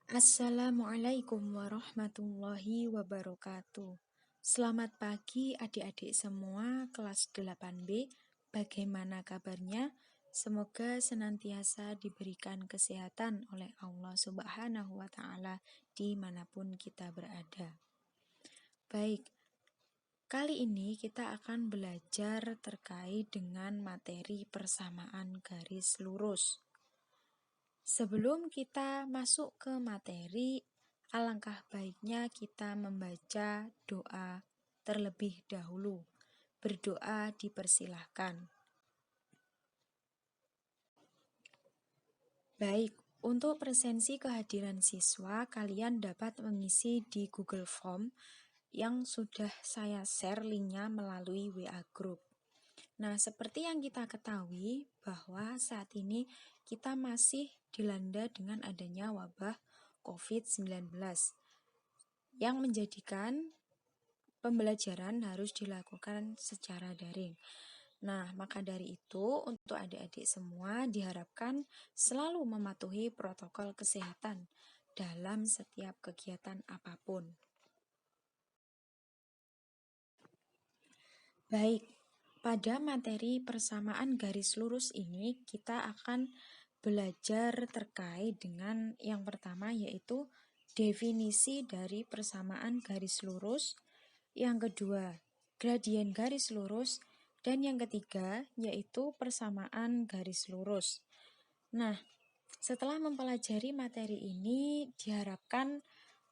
Assalamualaikum warahmatullahi wabarakatuh. Selamat pagi adik-adik semua kelas 8B. Bagaimana kabarnya? Semoga senantiasa diberikan kesehatan oleh Allah Subhanahu wa Ta'ala dimanapun kita berada. Baik, kali ini kita akan belajar terkait dengan materi persamaan garis lurus. Sebelum kita masuk ke materi, alangkah baiknya kita membaca doa terlebih dahulu. Berdoa dipersilahkan. Baik, untuk presensi kehadiran siswa, kalian dapat mengisi di Google Form yang sudah saya share linknya melalui WA Group. Nah, seperti yang kita ketahui bahwa saat ini kita masih dilanda dengan adanya wabah COVID-19 yang menjadikan pembelajaran harus dilakukan secara daring. Nah, maka dari itu untuk adik-adik semua diharapkan selalu mematuhi protokol kesehatan dalam setiap kegiatan apapun. Baik, pada materi persamaan garis lurus ini kita akan belajar terkait dengan yang pertama yaitu definisi dari persamaan garis lurus, yang kedua gradien garis lurus, dan yang ketiga yaitu persamaan garis lurus. Nah, setelah mempelajari materi ini diharapkan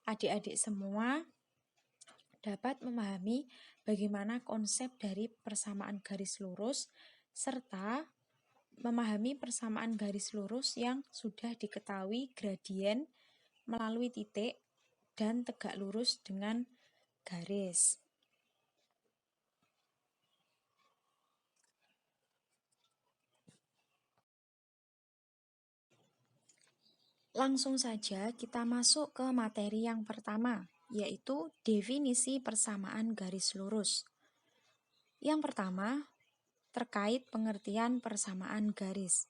adik-adik semua dapat memahami bagaimana konsep dari persamaan garis lurus serta memahami persamaan garis lurus yang sudah diketahui gradien melalui titik dan tegak lurus dengan garis. Langsung saja kita masuk ke materi yang pertama, yaitu definisi persamaan garis lurus. Yang pertama, terkait pengertian persamaan garis.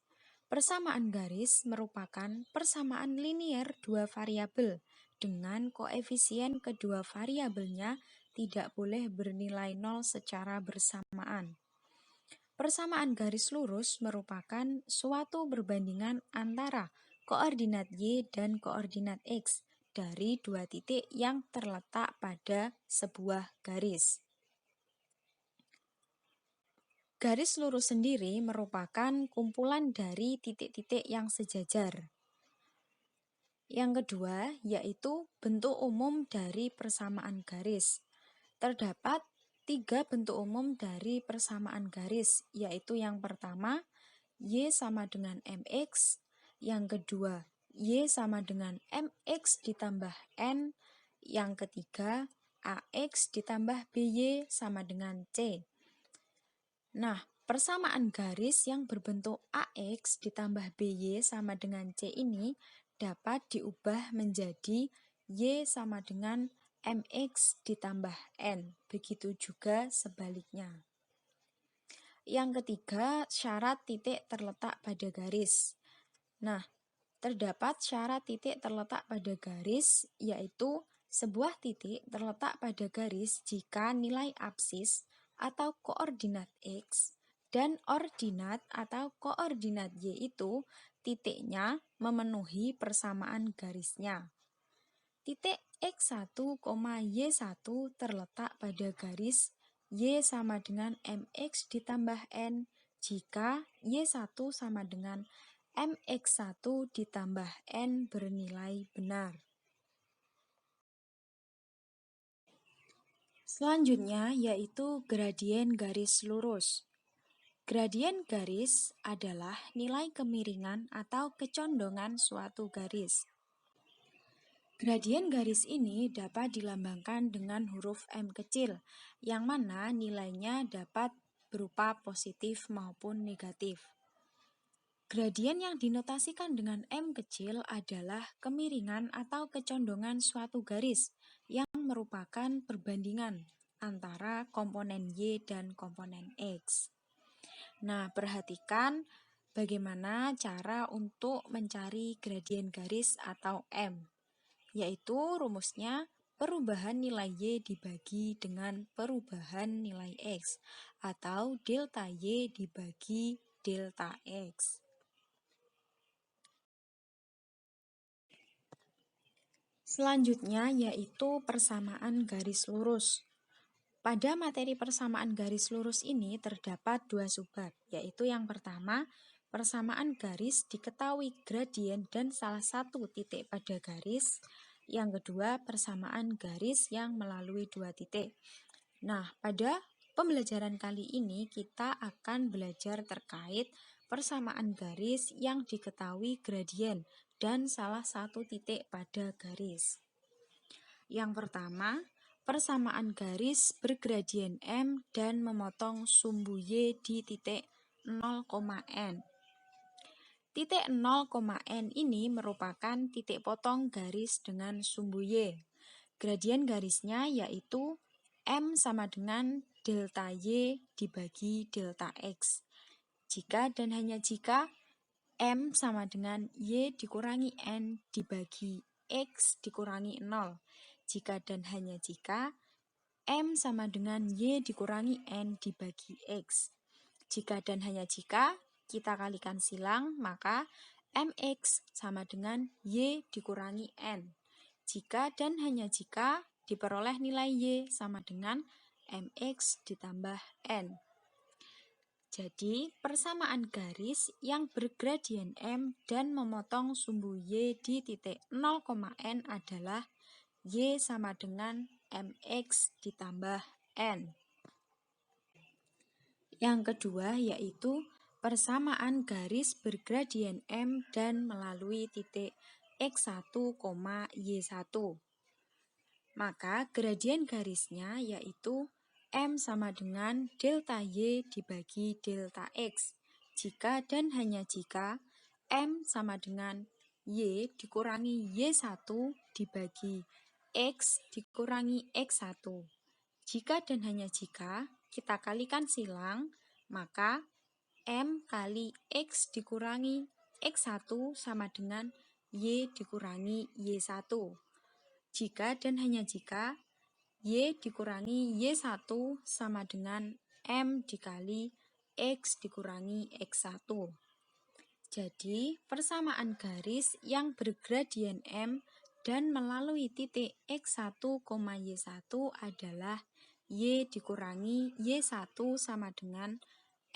Persamaan garis merupakan persamaan linier dua variabel dengan koefisien kedua variabelnya tidak boleh bernilai nol secara bersamaan. Persamaan garis lurus merupakan suatu perbandingan antara koordinat Y dan koordinat X dari dua titik yang terletak pada sebuah garis. Garis lurus sendiri merupakan kumpulan dari titik-titik yang sejajar. Yang kedua yaitu bentuk umum dari persamaan garis. Terdapat 3 bentuk umum dari persamaan garis, yaitu yang pertama Y sama dengan MX, yang kedua Y sama dengan MX ditambah N, yang ketiga AX ditambah BY sama dengan C. Nah, persamaan garis yang berbentuk AX ditambah BY sama dengan C ini dapat diubah menjadi Y sama dengan MX ditambah N. Begitu juga sebaliknya. Yang ketiga, syarat titik terletak pada garis. Nah, terdapat syarat titik terletak pada garis, yaitu sebuah titik terletak pada garis jika nilai absis atau koordinat X dan ordinat atau koordinat Y itu titiknya memenuhi persamaan garisnya. Titik X1, Y1 terletak pada garis Y sama dengan MX ditambah N jika Y1 sama dengan MX1 ditambah N bernilai benar. Selanjutnya yaitu gradien garis lurus. Gradien garis adalah nilai kemiringan atau kecondongan suatu garis. Gradien garis ini dapat dilambangkan dengan huruf M kecil, yang mana nilainya dapat berupa positif maupun negatif. Gradien yang dinotasikan dengan M kecil adalah kemiringan atau kecondongan suatu garis yang merupakan perbandingan antara komponen Y dan komponen X. Nah, perhatikan bagaimana cara untuk mencari gradien garis atau M. yaitu rumusnya perubahan nilai Y dibagi dengan perubahan nilai X, atau delta Y dibagi delta X. Selanjutnya yaitu persamaan garis lurus. Pada materi persamaan garis lurus ini terdapat dua subbab, yaitu yang pertama, persamaan garis diketahui gradien dan salah satu titik pada garis. Yang kedua, persamaan garis yang melalui dua titik. Nah, pada pembelajaran kali ini kita akan belajar terkait persamaan garis yang diketahui gradien dan salah satu titik pada garis. Yang pertama, persamaan garis bergradien M dan memotong sumbu Y di titik 0,N. Titik 0,N ini merupakan titik potong garis dengan sumbu Y. Gradien garisnya yaitu M sama dengan delta Y dibagi delta X. Jika dan hanya jika M sama dengan Y dikurangi N dibagi X dikurangi 0. Jika dan hanya jika M sama dengan Y dikurangi N dibagi X. Jika dan hanya jika kita kalikan silang, maka MX sama dengan Y dikurangi N. Jika dan hanya jika diperoleh nilai Y sama dengan MX ditambah N. Jadi, persamaan garis yang bergradien M dan memotong sumbu Y di titik 0,N adalah Y sama dengan MX ditambah N. Yang kedua yaitu persamaan garis bergradien M dan melalui titik X1, Y1. Maka gradien garisnya yaitu M sama dengan delta Y dibagi delta X. Jika dan hanya jika M sama dengan Y dikurangi Y1 dibagi X dikurangi X1. Jika dan hanya jika kita kalikan silang, maka M kali X dikurangi X1 sama dengan Y dikurangi Y1. Jika dan hanya jika Y dikurangi Y1 sama dengan M dikali X dikurangi X1. Jadi, persamaan garis yang bergradien M dan melalui titik X1, Y1 adalah Y dikurangi Y1 sama dengan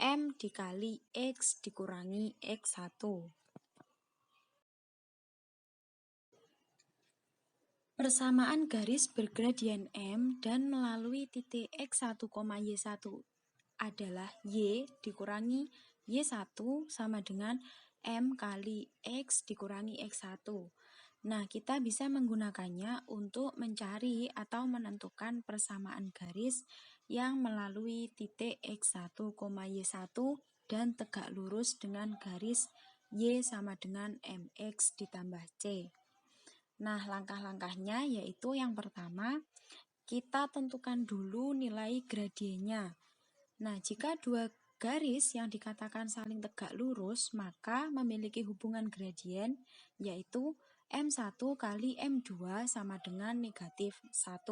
M dikali X dikurangi X1. Persamaan garis bergradien M dan melalui titik X1, Y1 adalah Y dikurangi Y1 sama dengan M kali X dikurangi X1. Nah, kita bisa menggunakannya untuk mencari atau menentukan persamaan garis yang melalui titik X1, Y1 dan tegak lurus dengan garis Y sama dengan MX ditambah C. Nah, langkah-langkahnya yaitu yang pertama, kita tentukan dulu nilai gradiennya. Nah, jika dua garis yang dikatakan saling tegak lurus, maka memiliki hubungan gradien, yaitu M1 kali M2 sama dengan negatif 1.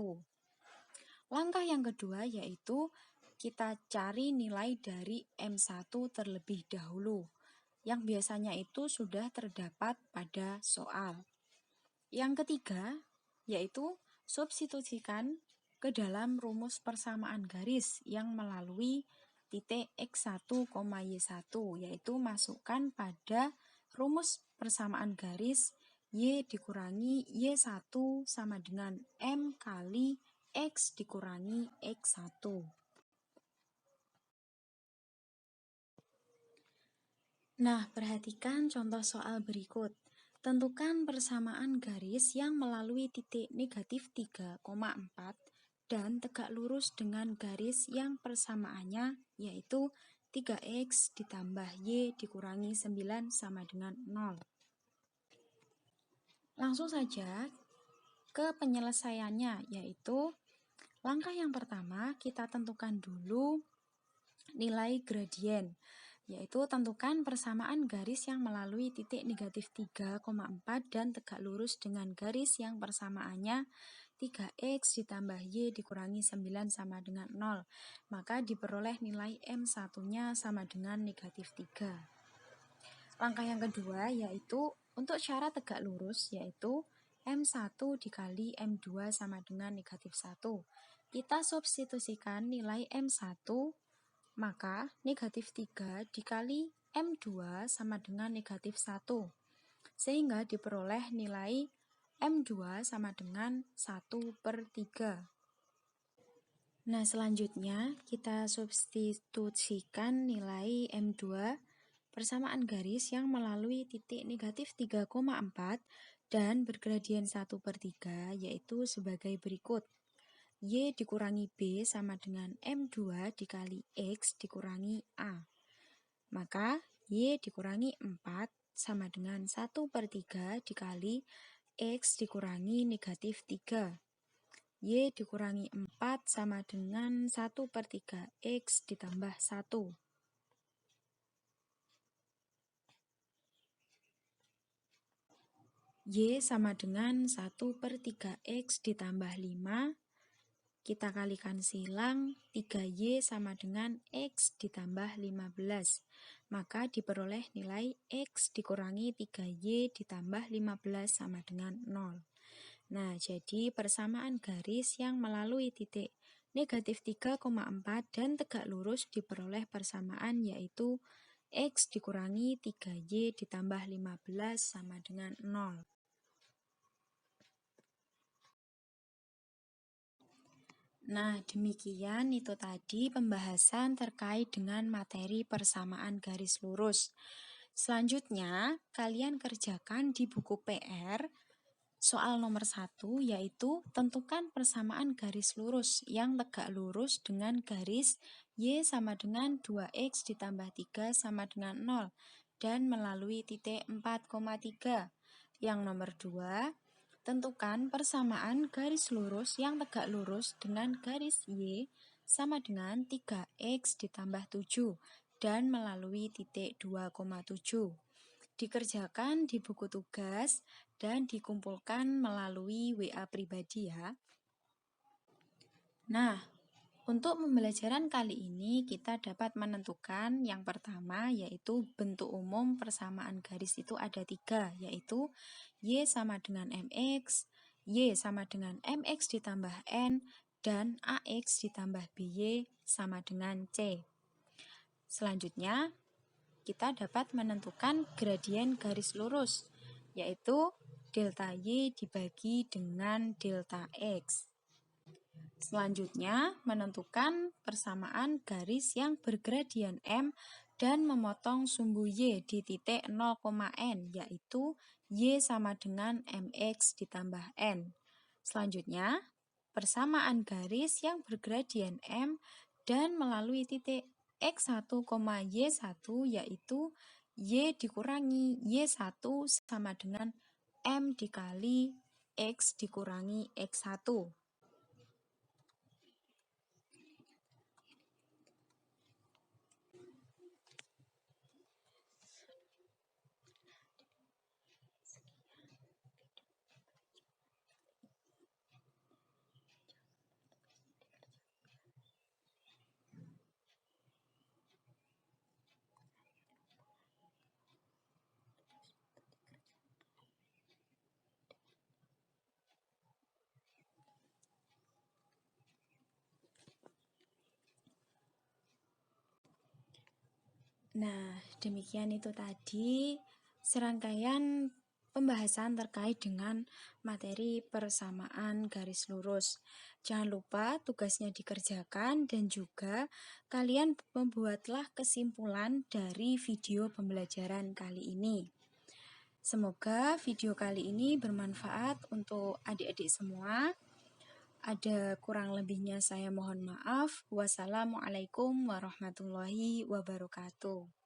Langkah yang kedua yaitu kita cari nilai dari M1 terlebih dahulu, yang biasanya itu sudah terdapat pada soal. Yang ketiga yaitu substitusikan ke dalam rumus persamaan garis yang melalui titik X1, Y1, yaitu masukkan pada rumus persamaan garis Y dikurangi Y1 sama dengan M kali X dikurangi X1. Nah, perhatikan contoh soal berikut. Tentukan persamaan garis yang melalui titik negatif 3,4 dan tegak lurus dengan garis yang persamaannya yaitu 3X ditambah Y dikurangi 9 sama dengan 0. Langsung saja ke penyelesaiannya, yaitu langkah yang pertama kita tentukan dulu nilai gradien. yaitu tentukan persamaan garis yang melalui titik negatif 3,4 dan tegak lurus dengan garis yang persamaannya 3x ditambah y dikurangi 9 sama dengan 0. Maka diperoleh nilai M1-nya sama dengan negatif 3. Langkah yang kedua yaitu untuk cara tegak lurus, yaitu M1 dikali M2 sama dengan negatif 1. Kita substitusikan nilai M1, maka negatif 3 dikali M2 sama dengan negatif 1. Sehingga diperoleh nilai M2 sama dengan 1/3. Nah, selanjutnya kita substitusikan nilai M2 persamaan garis yang melalui titik negatif 3,4 dan bergradien 1/3, yaitu sebagai berikut. Y dikurangi B sama dengan M2 dikali X dikurangi A. Maka Y dikurangi 4 sama dengan 1/3 dikali X dikurangi negatif 3. Y dikurangi 4 sama dengan 1/3 X ditambah 1. Y sama dengan 1/3 X ditambah 5. Kita kalikan silang, 3Y sama dengan X ditambah 15. Maka diperoleh nilai X dikurangi 3Y ditambah 15 sama dengan 0. Nah, jadi persamaan garis yang melalui titik negatif 3,4 dan tegak lurus diperoleh persamaan yaitu X dikurangi 3Y ditambah 15 sama dengan 0. Nah, demikian itu tadi pembahasan terkait dengan materi persamaan garis lurus. Selanjutnya, kalian kerjakan di buku PR soal nomor 1, yaitu tentukan persamaan garis lurus yang tegak lurus dengan garis Y sama dengan 2X ditambah 3 sama dengan 0 dan melalui titik 4,3. Yang nomor 2, tentukan persamaan garis lurus yang tegak lurus dengan garis Y sama dengan 3X ditambah 7 dan melalui titik 2,7. Dikerjakan di buku tugas dan dikumpulkan melalui WA pribadi ya. Nah, untuk pembelajaran kali ini kita dapat menentukan yang pertama yaitu bentuk umum persamaan garis itu ada 3, yaitu Y sama dengan MX, Y sama dengan MX ditambah N, dan AX ditambah BY sama dengan C. Selanjutnya, kita dapat menentukan gradien garis lurus, yaitu delta Y dibagi dengan delta X. Selanjutnya, menentukan persamaan garis yang bergradien M dan memotong sumbu Y di titik 0,N, yaitu Y sama dengan MX ditambah N. Selanjutnya, persamaan garis yang bergradien M dan melalui titik X1, Y1, yaitu Y dikurangi Y1 sama dengan M dikali X dikurangi X1. Nah, demikian itu tadi serangkaian pembahasan terkait dengan materi persamaan garis lurus. Jangan lupa tugasnya dikerjakan dan juga kalian membuatlah kesimpulan dari video pembelajaran kali ini. Semoga video kali ini bermanfaat untuk adik-adik semua. Ada kurang lebihnya saya mohon maaf. Wassalamualaikum warahmatullahi wabarakatuh.